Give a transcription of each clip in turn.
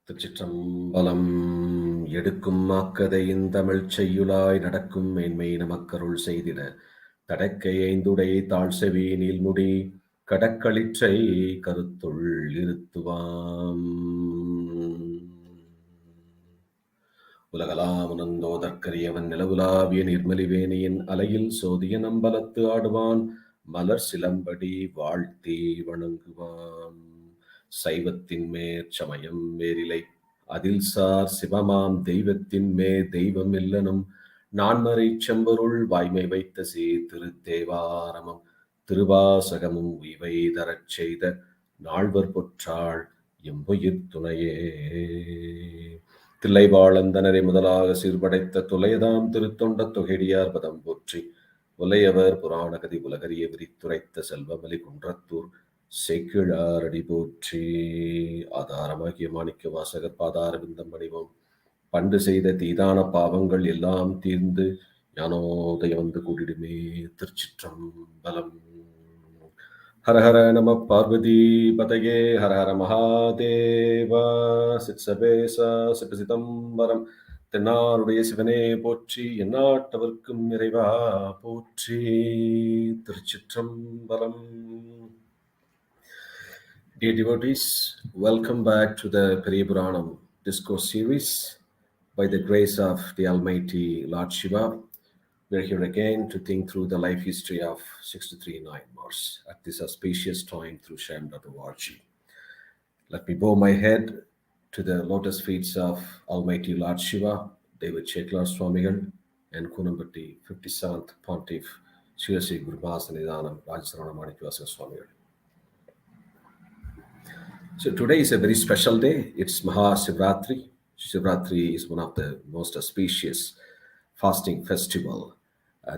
திருச்சிற்றம்பலம் எடுக்கும் மாக்கதையின் தமிழ்ச் செய்யுளாய் நடக்கும் மேன்மை நமக்கருள் செய்திட தடக்கை ஐந்துடை தாழ்செவி நீள்முடி கடக்களிற்றை கருத்துள் இருத்துவாம். உலகலாம் உணர்ந்தோதற்கரியவன் நிலவுலாவிய நிர்மலிவேணியின் அலையில் சோதிய நம்பலத்து ஆடுவான் மலர் சிலம்படி வாழ்த்தி வணங்குவான். சைவத்தின் மேற்சமயம் வேறிலை அதில் சார் சிவமாம் தெய்வத்தின் தெய்வம் இல்லனும் நான்மறை செம்பொருள் வாய்மை வைத்த திருத்தேவாரமும் திருவாசகமும் உய்வை தரச் செய்த நால்வர் பொற்றாள் எம்புயிர் துணையே. தில்லைவாழந்தனரை முதலாக சீர்படைத்த துலையதாம் திருத்தொண்ட தொகைடியார் பதம் போற்றி உலையவர் புராணகதி உலகறிய விரித்துரைத்த செல்வமலி குன்றத்தூர் சேக்கிழாரடி போற்றி. ஆதாரமாகிய மாணிக்க வாசகர் பாதார விந்தம் அணிவோம். பண்டு செய்த தீதான பாவங்கள் எல்லாம் தீர்ந்து ஞானோதயம் வந்து கூடிடுமே. திருச்சிற்றம்பலம். ஹரஹர நம பார்வதி பதையே ஹரஹர மகாதேவா. சிற்சபேசா சிவசிதம்பரம் தென்னாருடைய சிவனே போற்றி, எந்நாட்டவர்க்கும் நிறைவா போற்றி. திருச்சிற்றம்பலம். Dear devotees, welcome back to the Periyapuranam Discourse series. By the grace of the Almighty Lord Siva, we are here again to think through the life history of 63 Nayanmars at this auspicious time through Shyam.org. Let me bow my head to the lotus feet of Almighty Lord Siva, David Cheklar Swamigal, and Kunambatti 57th Pontiff, Sri Gomathinayagam Rajasarana Manikvasa Swamigal. So today is a very special day. It's Mahashivratri. Shivratri is one of the most auspicious fasting festival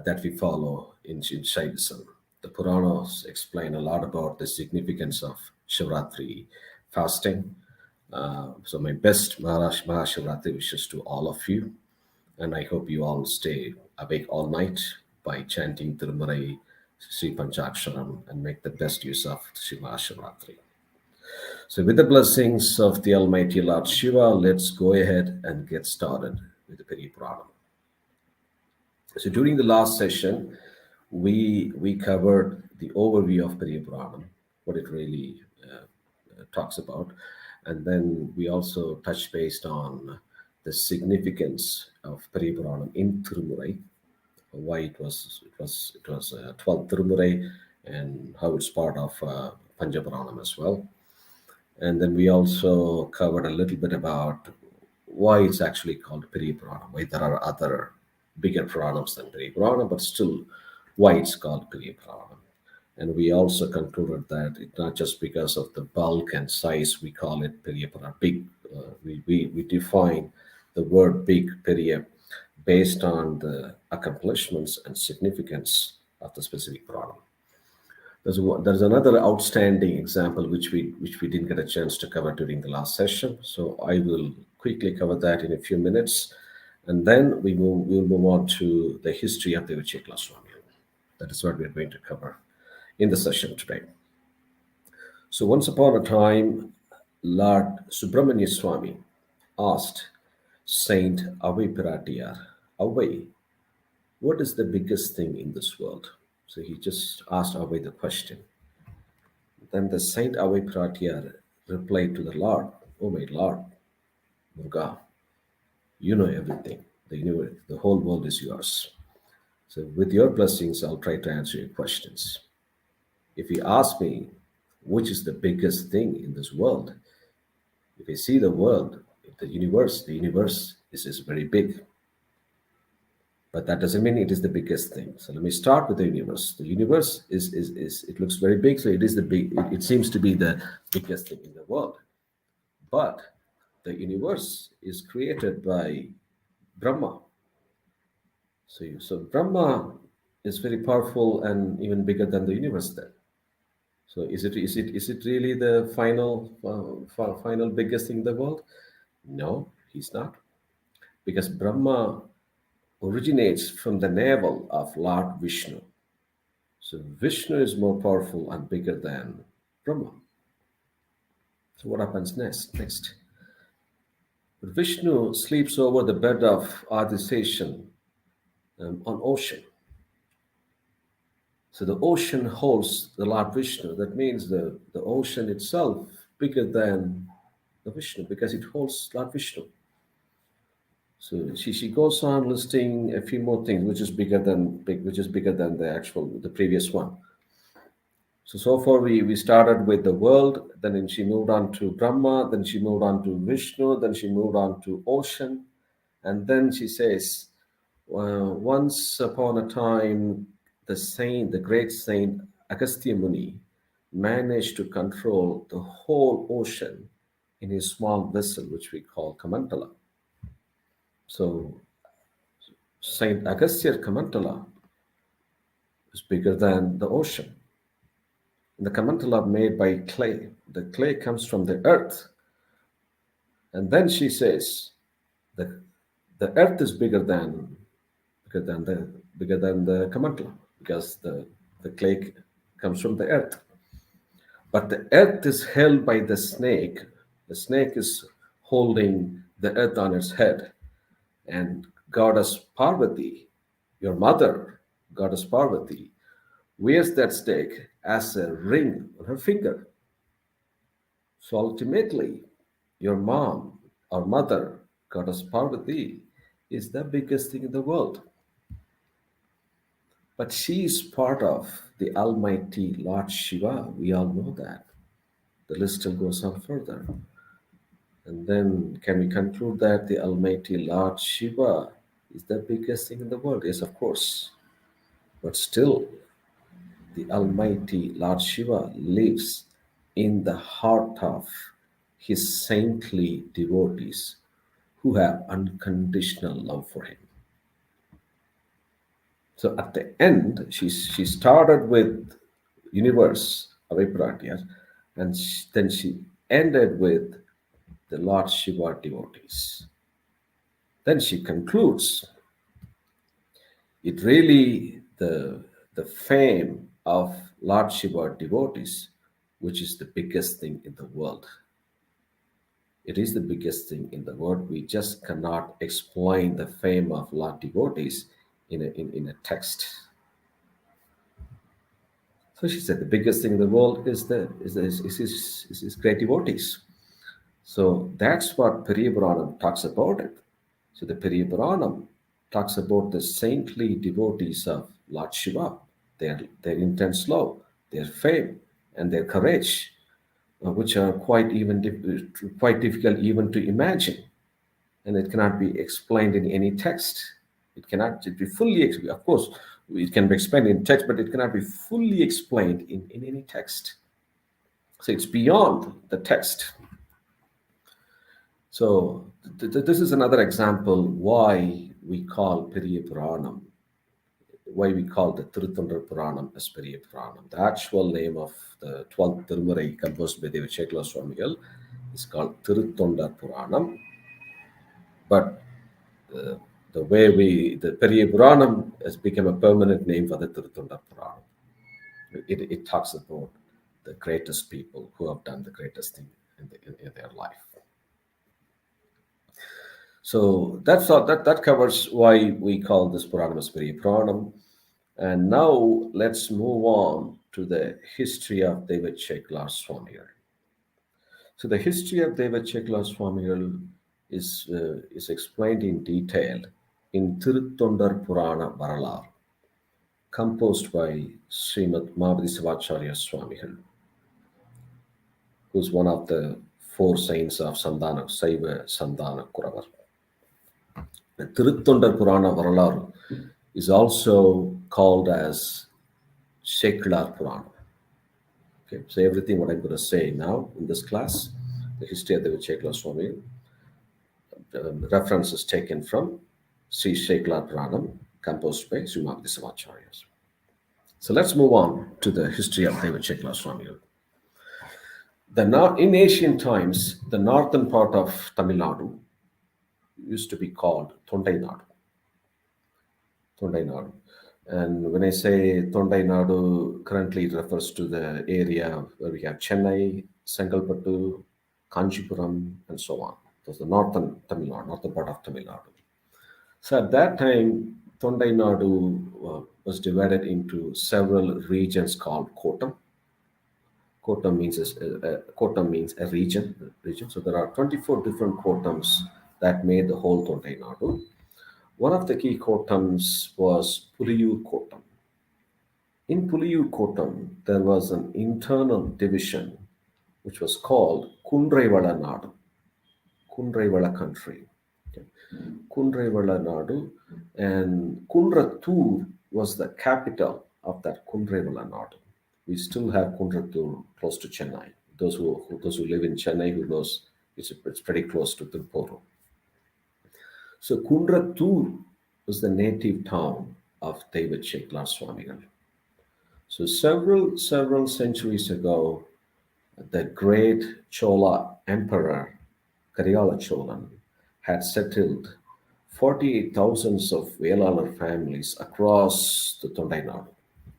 that we follow in Shaivism. The Puranas explain a lot about the significance of Shivratri fasting. So my best Mahashivratri wishes to all of you. And I hope you all stay awake all night by chanting Tirumurai Sri Panchaksharam and make the best use of Mahashivratri. So with the blessings of the Almighty Lord Shiva, let's go ahead and get started with the Periyapuranam. So during the last session, we covered the overview of Periyapuranam, what it really talks about. And then we also touched based on the significance of Periyapuranam in Tirumurai, why it was 12th Tirumurai, and how it's part of Panchapuranam as well. And then we also covered a little bit about why it's actually called Periyapuranam, why there are other bigger Puranams than Periyapuranam, but still why it's called Periyapuranam. And we also concluded that it's not just because of the bulk and size we call it Periyapuranam, big. We define the word big, Periya, based on the accomplishments and significance of the specific Puranam. There's another outstanding example which we didn't get a chance to cover during the last session. So I will quickly cover that in a few minutes. And then we'll move on to the history of David Cheklar Swami. That is what we're going to cover in the session today. So once upon a time, Lord Subramanya Swami asked Saint Avai Piratiyar, Avai, what is the biggest thing in this world? So he just asked Avai the question. Then the Saint Avai Piratiyar replied to the Lord, oh my Lord, Murga, you know everything. The whole world is yours. So with your blessings, I'll try to answer your questions. If you ask me, which is the biggest thing in this world? If you see the world, the universe is very big. But that doesn't mean it is the biggest thing. So let me start with the universe. The universe is it looks very big, so it seems to be the biggest thing in the world. But the universe is created by Brahma. So Brahma is very powerful and even bigger than the universe then. So is it really the final biggest thing in the world? No, he's not. Because Brahma originates from the navel of Lord Vishnu. So Vishnu is more powerful and bigger than Brahma. So what happens next? Vishnu sleeps over the bed of Adiseshan on ocean. So the ocean holds the Lord Vishnu. That means the ocean itself bigger than the Vishnu because it holds Lord Vishnu. So she goes on listing a few more things, which is bigger than the previous one. So far we started with the world, then she moved on to Brahma, then she moved on to Vishnu, then she moved on to ocean, and then she says, once upon a time, the great saint Agastya Muni, managed to control the whole ocean in his small vessel, which we call Kamantala. So Saint Agastya Kamantala is bigger than the ocean. The Kamantala made by clay. The clay comes from the earth. And then she says, the, the earth is bigger than the Kamantala because the clay comes from the earth. But the earth is held by the snake. The snake is holding the earth on its head. And Goddess Parvati, your mother, Goddess Parvati, wears that snake as a ring on her finger. So ultimately, your mom or mother, Goddess Parvati, is the biggest thing in the world. But she is part of the Almighty Lord Shiva. We all know that. The list still goes on further. And then can we conclude that the Almighty Lord Shiva is the biggest thing in the world? Yes, of course. But still, the Almighty Lord Shiva lives in the heart of his saintly devotees who have unconditional love for him. So at the end, she started with universe of Avipragya, and then she ended with the Lord Shiva devotees. Then she concludes, it really the fame of Lord Shiva devotees, which is the biggest thing in the world. It is the biggest thing in the world. We just cannot explain the fame of Lord devotees in a text. So she said the biggest thing in the world is great devotees. So that's what Periyapuranam talks about it. So the Periyapuranam talks about the saintly devotees of Lord Shiva, their intense love, their fame, and their courage, which are quite difficult even to imagine, and it cannot be explained in any text. It cannot be fully explained. Of course, it can be explained in text, but it cannot be fully explained in any text. So it's beyond the text. So this is another example why we call Periyapuranam, why we call the Thiruchitrambalam as Periyapuranam. The actual name of the 12th Tirumurai composed by Devachekala Swamigal is called Thiruchitrambalam, but the the Periyapuranam has become a permanent name for the Thiruchitrambalam. It talks about the greatest people who have done the greatest thing in their life. So that's all, that covers why we call this Puranam as Periyapuranam. And now let's move on to the history of Devachekala Swamigal. So the history of Devachekala Swamigal is explained in detail in Tirutondar Purana Varalar, composed by Srimad Mahadi Sivacharya Swamigal, who's one of the four saints of Sandana, Saiva Sandana Kuravar. The Tirutondar Purana Varalar is also called as Sheklar Purana. Okay, so everything what I'm going to say now in this class, the history of the Devachekala Swami, reference is taken from Sri Sheklar Puranam, composed by Sri Mahadi Sivacharya. So let's move on to the history of Devachekala Swami. In ancient times, the northern part of Tamil Nadu used to be called Thondai Nadu. Thondai Nadu. And when I say Thondai Nadu, currently it refers to the area where we have Chennai, Sengalpattu, Kanchipuram, and so on. was the northern Tamil Nadu, northern part of Tamil Nadu. So at that time, Tondai Nadu was divided into several regions called Kotam. Kotam means a region. Region. So there are 24 different Kotams that made the whole Tondai Nadu. One of the key Kotams was Puliyur Kotam. In Puliyur Kotam, there was an internal division which was called Kundraivala Nadu, Kundraivala country. Okay. Kundraivala Nadu, and Kundratur was the capital of that Kundraivala Nadu. We still have Kundratur close to Chennai. Those who live in Chennai who knows it's pretty close to Tirupur. So Kundratur was the native town of David Cheklar Swamigal. So several centuries ago, the great Chola emperor Kariyala Cholan had settled 48,000 of Velalar families across the Tondai Nadu.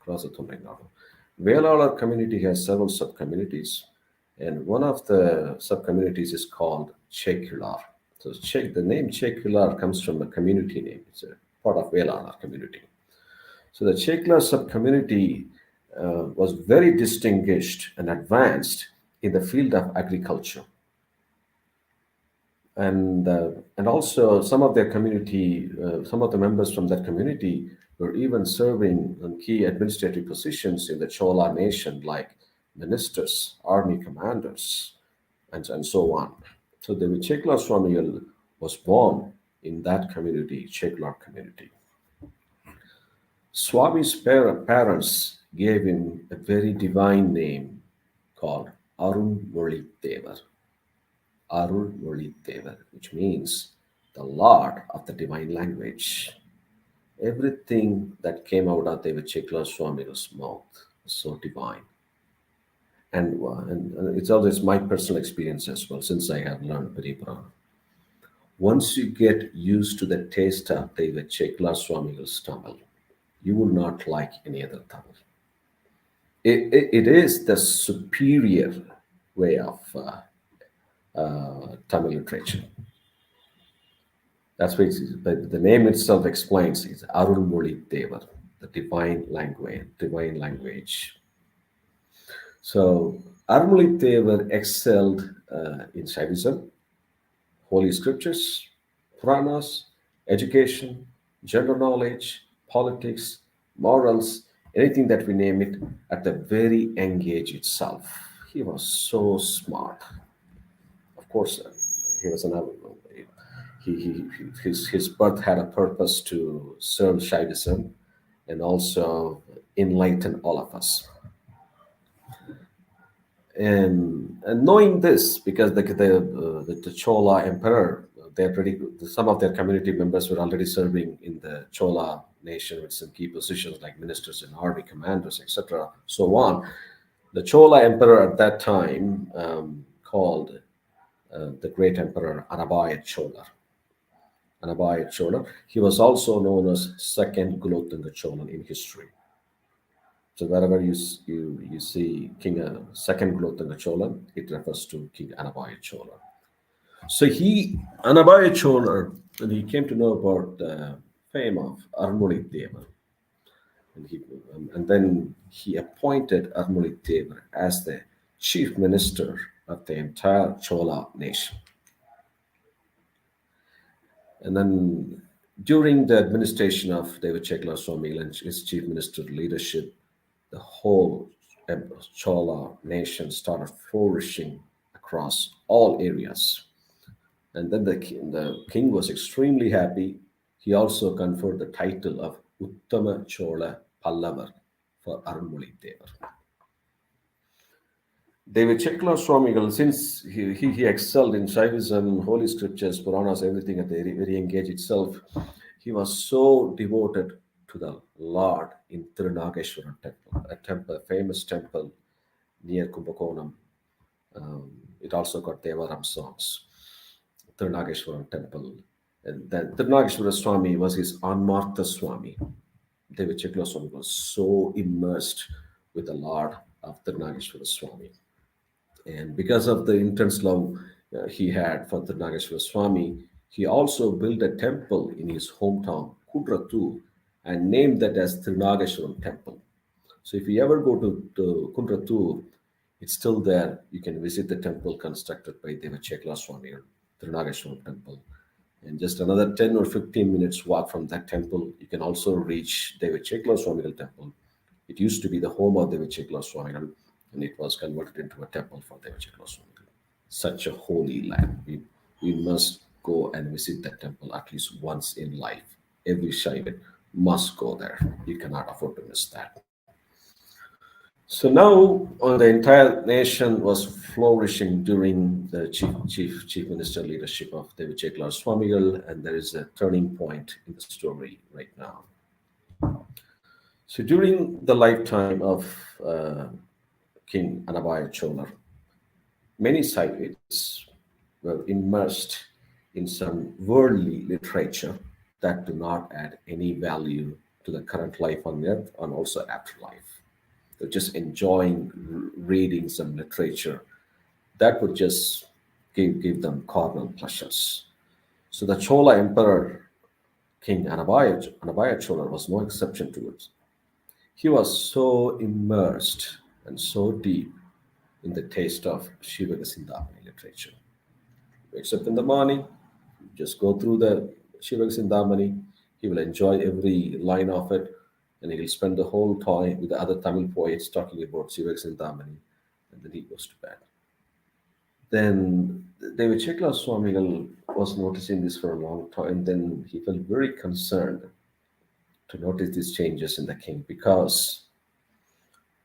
Across the Tondai Nadu. Velalar community has several sub-communities, and one of the sub-communities is called Chekular. So the name Chekular comes from a community name. It's a part of Velalar community. So the Chekular sub-community was very distinguished and advanced in the field of agriculture. And also some of their community, some of the members from that community were even serving on key administrative positions in the Chola nation, like ministers, army commanders, and so on. So the Chekla Swamiyal was born in that community, Cheklar community. Swami's parents gave him a very divine name called Arun Moli Devar. Arul Moli Devar, which means the Lord of the divine language. Everything that came out of David Chekla Swami's mouth was so divine. And it's always my personal experience as well, since I have learned Periyapuranam. Once you get used to the taste of David Chekla Swami's Tamil, you will not like any other Tamil. It is the superior way of Tamil literature. That's what but the name itself explains. It's Arulmoli Devar, the divine language. So Arulmoli Devar excelled in Shaivism, holy scriptures, Puranas, education, general knowledge, politics, morals, anything that we name it, at the very young age itself. He was so smart. Of course, he was an his birth had a purpose to serve Shaivism and also enlighten all of us. And knowing this, because the Chola emperor, some of their community members were already serving in the Chola nation with some key positions like ministers and army commanders, etc., so on. The Chola emperor at that time called the great emperor Anabaya Chola. Anabaya Chola. He was also known as Second Kulothunga Cholan in history. So wherever you see King Second Kulothunga Cholan, it refers to King Anabaya Chola. So Anabaya Chola, and he came to know about the fame of Armuli Deva. And then he appointed Armuli Deva as the chief minister of the entire Chola nation. And then during the administration of David Chekla Swami and his chief minister leadership, the whole Chola nation started flourishing across all areas. And then the king was extremely happy. He also conferred the title of Uttama Chola Pallavar for Arunmoli Devar. David Chekla Swamigal, since he excelled in Shaivism, Holy Scriptures, Puranas, everything at the very young age itself, he was so devoted to the Lord in Tirunageshwaram temple, a famous temple near Kumbakonam. It also got Devaram songs. Tirunageshwaram temple. And then Tirunageshwara Swami was his Anmartha Swami. David Chekla Swami was so immersed with the Lord of Tirunageshwara Swami. And because of the intense love he had for the Nageshwar Swami. He also built a temple in his hometown, Kudratu, and named that as Trinageswaram Temple. So if you ever go to Kundratur, it's still there. You can visit the temple constructed by Devachekla Swami or Trinageswaram Temple. And just another 10 or 15 minutes walk from that temple, you can also reach Devachekla Swami Temple. It used to be the home of Devachekla Swami, and it was converted into a temple for Devachekla Swami. Such a holy land. We must go and visit that temple at least once in life. Every Shaivan must go there. You cannot afford to miss that. So now the entire nation was flourishing during the chief minister leadership of David Cheklar Swamigal, and there is a turning point in the story right now. So during the lifetime of King Anabaya Cholar, many Saivids were immersed in some worldly literature that do not add any value to the current life on earth and also afterlife. They're just enjoying reading some literature that would just give them carnal pleasures. So the Chola Emperor, King Anabaya Chola, was no exception to it. He was so immersed and so deep in the taste of Shiva Sindhamani literature. Wakes up in the morning, just go through the Shiva Sindhamani. He will enjoy every line of it, and he will spend the whole time with the other Tamil poets talking about Shiva Sindhamani, and then he goes to bed. Then David Chekla Swamigal was noticing this for a long time. Then he felt very concerned to notice these changes in the king because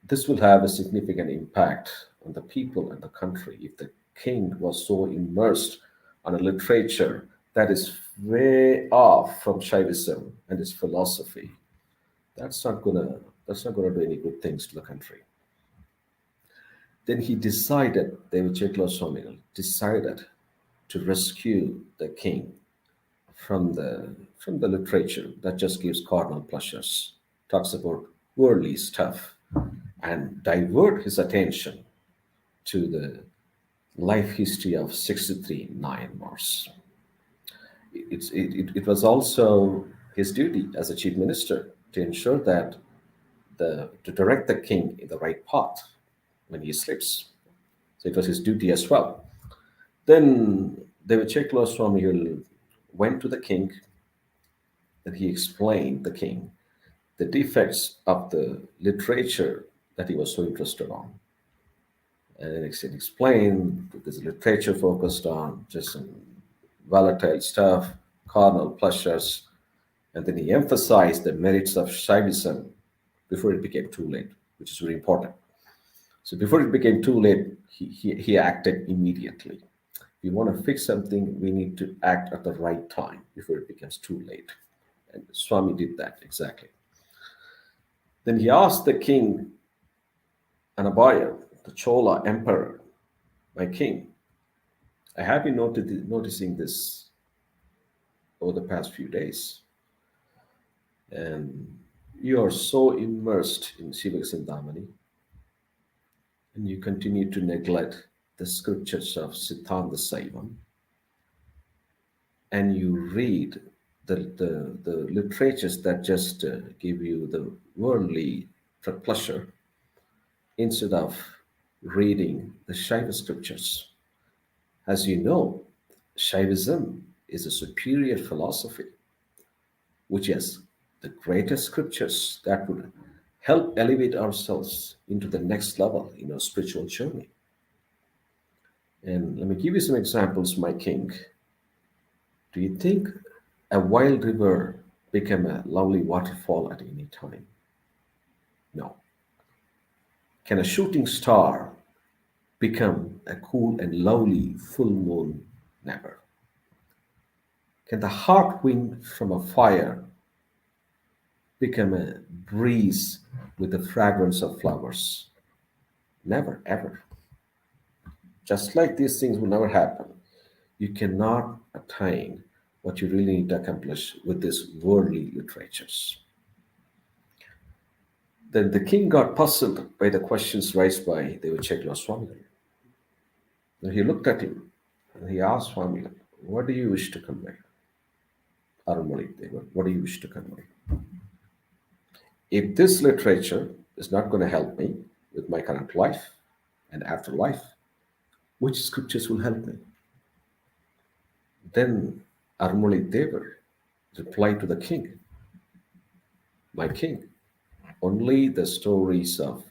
this will have a significant impact on the people and the country if the king was so immersed on a literature that is way off from Shaivism and its philosophy. That's not gonna do any good things to the country. Then he decided, David Chekla Swamigal decided to rescue the king from the literature that just gives carnal pleasures, talks about worldly stuff, and divert his attention to the life history of 63 Nayanmars. It was also his duty as a chief minister to ensure that to direct the king in the right path when he sleeps. So it was his duty as well. Then David Chekla Swami went to the king and he explained the king the defects of the literature that he was so interested on. And then it explained that this literature focused on just some volatile stuff, carnal pleasures, and then he emphasized the merits of Shaivism before it became too late, which is very important. So before it became too late, he acted immediately. If we want to fix something, we need to act at the right time before it becomes too late. And Swami did that exactly. Then he asked the king Anabaya, the Chola emperor, my king, I have been noticing this over the past few days. And you are so immersed in Siva Sindhamani, and you continue to neglect the scriptures of Siddhanta Saivam, and you read the literatures that just give you the worldly pleasure instead of reading the Shaiva scriptures. As you know, Shaivism is a superior philosophy, which has the greatest scriptures that would help elevate ourselves into the next level in our spiritual journey. And let me give you some examples, my king. Do you think a wild river become a lovely waterfall at any time? No. Can a shooting star become a cool and lovely full moon? Never. Can the hot wind from a fire become a breeze with the fragrance of flowers? Never, ever. Just like these things will never happen, you cannot attain what you really need to accomplish with these worldly literatures. Then the king got puzzled by the questions raised by Devachekla Swami. Then he looked at him And he asked Swami, what do you wish to convey? Arunmali Deva, what do you wish to convey? If this literature is not going to help me with my current life and afterlife, which scriptures will help me? Then Arunmali Deva replied to the king, my king, only the stories of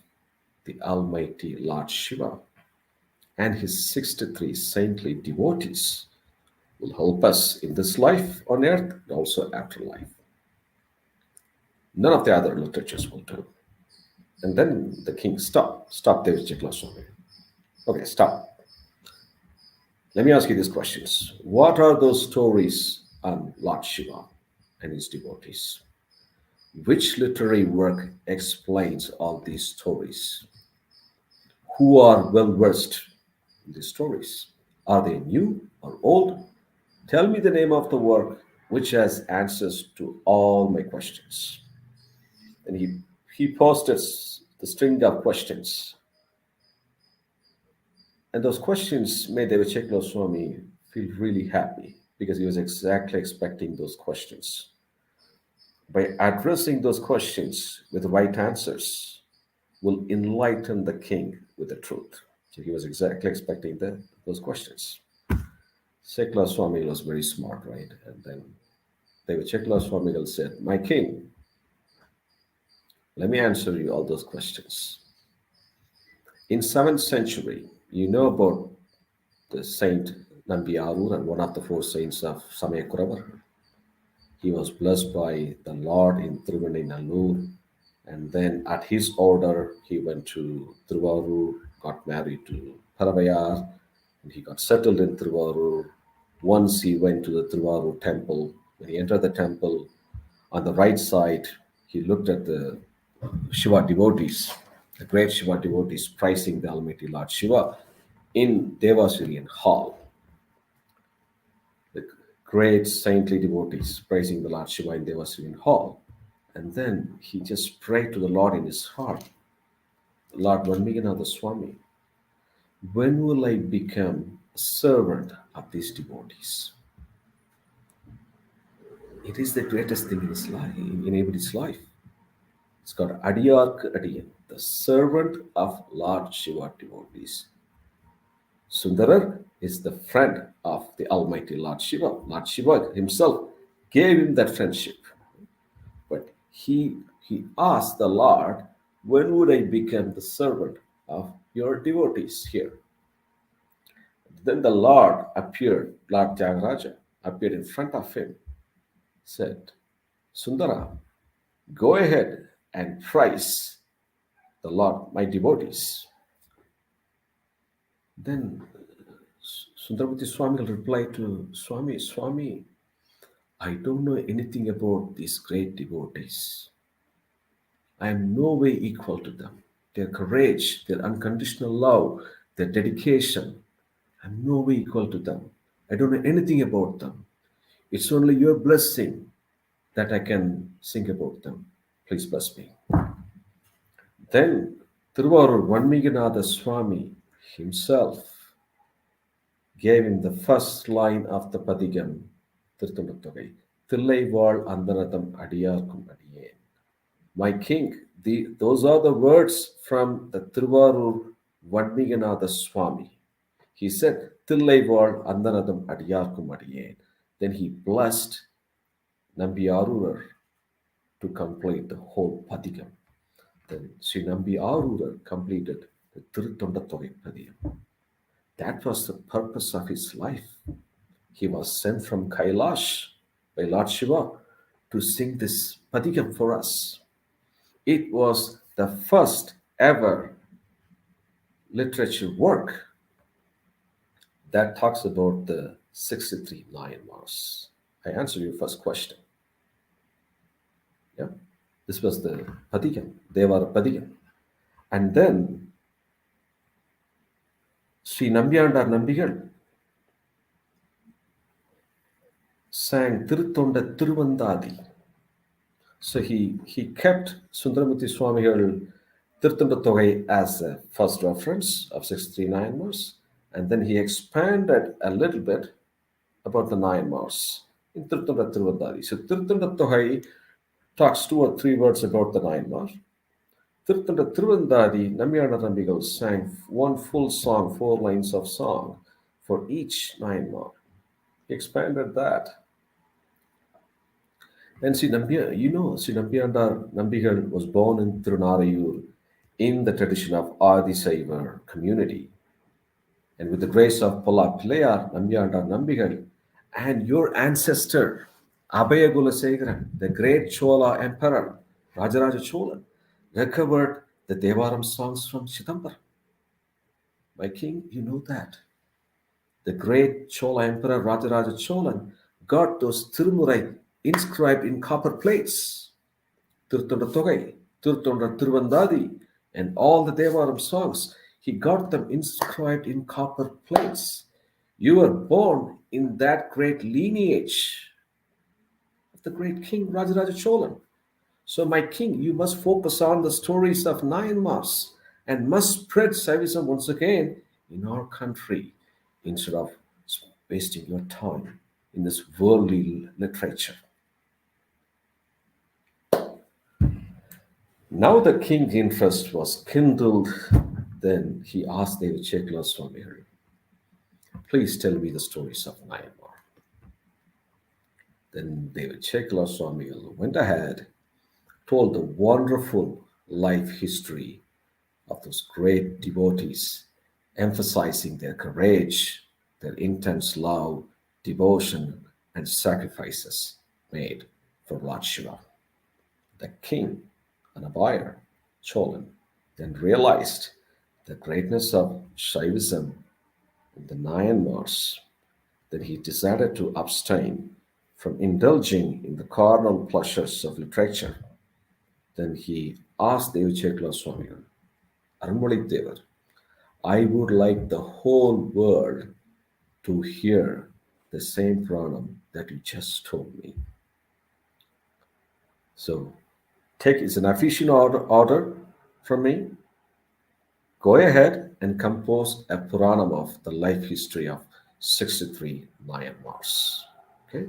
the Almighty Lord Shiva and his 63 saintly devotees will help us in this life on earth and also afterlife. None of the other literatures will do. And then the king stop there, Swami. Okay, stop. Let me ask you these questions. What are those stories on Lord Shiva and his devotees? Which literary work explains all these stories? Who are well versed in these stories? Are they new or old? Tell me the name of the work which has answers to all my questions. And he posted the string of questions. And those questions made Devachekla Swami feel really happy because he was exactly expecting those questions. By addressing those questions with the right answers, will enlighten the king with the truth. So he was exactly expecting those questions. Sekla Swami was very smart, right? And then Devachekla Swami said, my king, let me answer you all those questions. In 7th century, you know about the Saint Nambiarur and one of the 4 saints of Samayakuravar. He was blessed by the Lord in Thiruvannamalur, and then at his order, he went to Thiruvarur, got married to Paravayar, and he got settled in Thiruvarur. Once he went to the Thiruvarur temple. When he entered the temple, on the right side, he looked at the Shiva devotees, the great Shiva devotees praising the Almighty Lord Shiva in Devasirian hall. The great saintly devotees praising the Lord Shiva in Devasirian hall. And then he just prayed to the Lord in his heart, Lord Vanmiganatha Swami, when will I become a servant of these devotees? It is the greatest thing in his life, in anybody's life. It's called Adiyark Adiyan, the servant of Lord Shiva devotees. Sundarar is the friend of the Almighty Lord Shiva. Lord Shiva himself gave him that friendship. But he asked the Lord, when would I become the servant of your devotees here? Then the Lord appeared, Lord Jagaraja appeared in front of him, said, Sundara, go ahead and praise the Lord, my devotees. Then Sundarmati Swami replied to Swami, I don't know anything about these great devotees. I am no way equal to them. Their courage, their unconditional love, their dedication, I'm no way equal to them. I don't know anything about them. It's only your blessing that I can sing about them. Please bless me. Then Thiruvarur Vanmiganatha Swami himself gave him the first line of the Padigam, Tirthundattogai, Thillaival Andanatham Adiyarkum Adiyen. My king, those are the words from the Thiruvarur Vanmiganatha Swami. He said, Thillaival Andanatham Adiyarkum Adiyen. Then he blessed Nambiarurar to complete the whole Padigam. Then Sri Nambiarurar completed the Tirthundattogai Padigam. That was the purpose of his life. He was sent from Kailash by Lord Shiva to sing this Padigam for us. It was the first ever literature work that talks about the 63 Nayanmars. I answered your first question. Yeah, this was the Padigam, Devara Padigam. And then Sri Nambiyandar Nambigal sang Tirthonda Tiruvandadi. So he kept Sundaramurti Swamigal Tirthundattogai as a first reference of 63 Nayanmars, And then he expanded a little bit about the Nayanmars in Tirthunda Tiruvandari. So Tirthunda Tohai talks 2 or 3 words about the Nayanmar. Tirthunda Tiruvandari, Namiyana Nambigal sang one full song, 4 lines of song for each Nayanmar. He expanded that. And see, Nambianda Nambigal was born in Tirunarayur in the tradition of Adi Saiva community. And with the grace of Pola Playar, Nambianda Nambigal, and your ancestor, Abhaya Gulasegaran, the great Chola emperor, Rajaraja Cholan, recovered the Devaram songs from Chidambar. My king, you know that. The great Chola emperor Rajaraja Cholan got those Tirumurai inscribed in copper plates. Tirthunda Togai, Tirthunda Tiruvandadi, and all the Devaram songs, he got them inscribed in copper plates. You were born in that great lineage of the great king Rajaraja Cholan. So, my king, you must focus on the stories of Nayanmars and must spread Saivism once again in our country instead of wasting your time in this worldly literature. Now the king's interest was kindled. Then he asked David Chekla Swami, please tell me the stories of Nayanmar. Then David Chekla Swami went ahead, told the wonderful life history of those great devotees, emphasizing their courage, their intense love, devotion, and sacrifices made for Lord Shiva. The king, an buyer, Cholan, then realized the greatness of Shaivism in the Nayanmars, that he decided to abstain from indulging in the carnal pleasures of literature. Then he asked Devachekla Swami, Arunmali Devar, I would like the whole world to hear the same Pranam that you just told me. So, take it's an official order from me. Go ahead and compose a Puranam of the life history of 63 Nayanmars. Okay,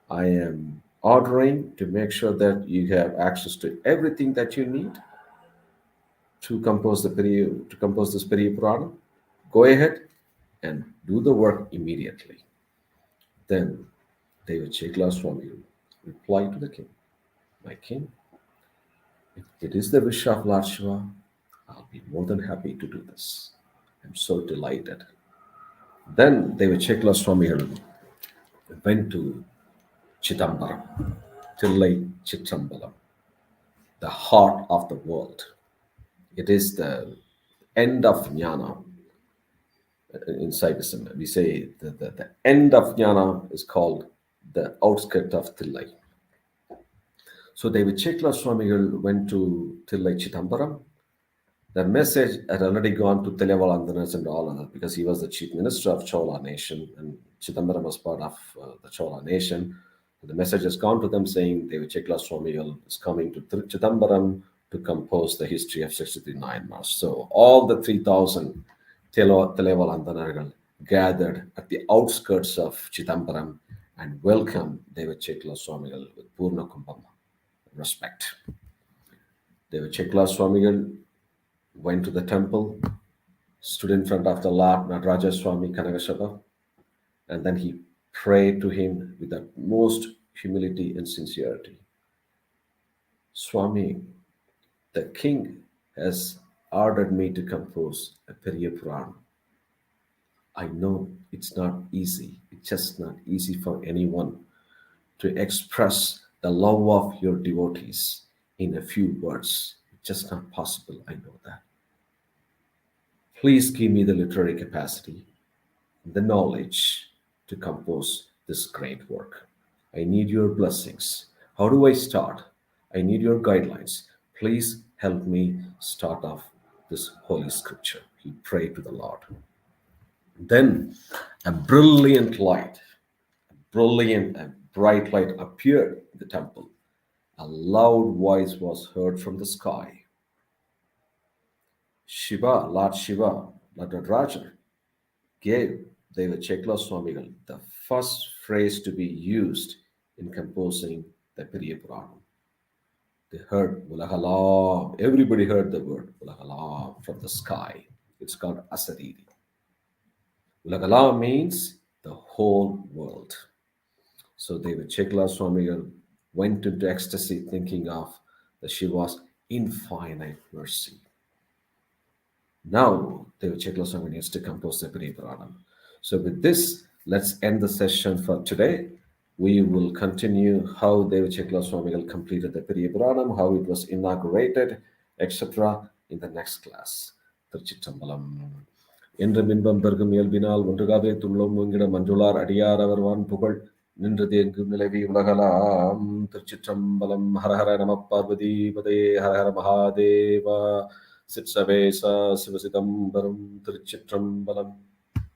I am ordering to make sure that you have access to everything that you need to compose this Periyapuranam. Go ahead and do the work immediately. Then David Chekla Swami replied to the king, my king, if it is the wish of Lord Shiva, I'll be more than happy to do this. I'm so delighted. Then David Chekla Swami went to Chidambaram, Tillai Chitrambalam, the heart of the world. It is the end of jnana in Saivism. We say the end of jnana is called the outskirt of Tillai. So David Chekla Swamigal went to Tillai Chidambaram. The message had already gone to Telavalandanas and all of that because he was the chief minister of Chola nation and Chidambaram was part of the Chola nation. The message has gone to them saying David Chekla Swamigal is coming to Chidambaram to compose the history of 63 Nayanmars. So all the 3,000 Telavalandanagal gathered at the outskirts of Chidambaram and welcomed David Chekla Swamigal with Purna Kumbham respect. David Chekla Swamigal went to the temple, stood in front of the Lord Nataraja Swami Kanagasabha, and then he prayed to him with the most humility and sincerity. Swami, the king has ordered me to compose a Periyapuranam. I know it's not easy. It's just not easy for anyone to express the love of your devotees in a few words. It's just not possible. I know that. Please give me the literary capacity, the knowledge to compose this great work. I need your blessings. How do I start? I need your guidelines. Please help me start off this holy scripture. He prayed to the Lord. Then a brilliant light, brilliant and bright light appeared in the temple. A loud voice was heard from the sky. Shiva, Lord Shiva, Lord Raja, gave Deva Chekla Swamigal the first phrase to be used in composing the Periyapuranam. They heard Ulagalam. Everybody heard the word Ulagalam from the sky. It's called Asariri. Ulagalam means the whole world. So David Chekla Swamigal went into ecstasy thinking of the Shiva's infinite mercy. Now David Chekla Swami needs to compose the Periyapuranam. So with this, let's end the session for today. We will continue how David Chekla Swamigal completed the Periyapuranam, how it was inaugurated, etc. in the next class. Thiruchitrambalam. என்ற பின்பம் பெருகும் இயல்பினால் ஒன்றுகாவே துள்ளம் ஓங்கிட மன்றுளார் அடியார் அவர்வான் புகழ் நின்றது எங்கும் நிலவி உலகலாம் திருச்சிற்றம்பலம் ஹரஹர நம பார்வதி பதே ஹரஹர மகாதேவா சிற்சவேசா சிவசிதம்பரம் திருச்சிற்றம்பலம்.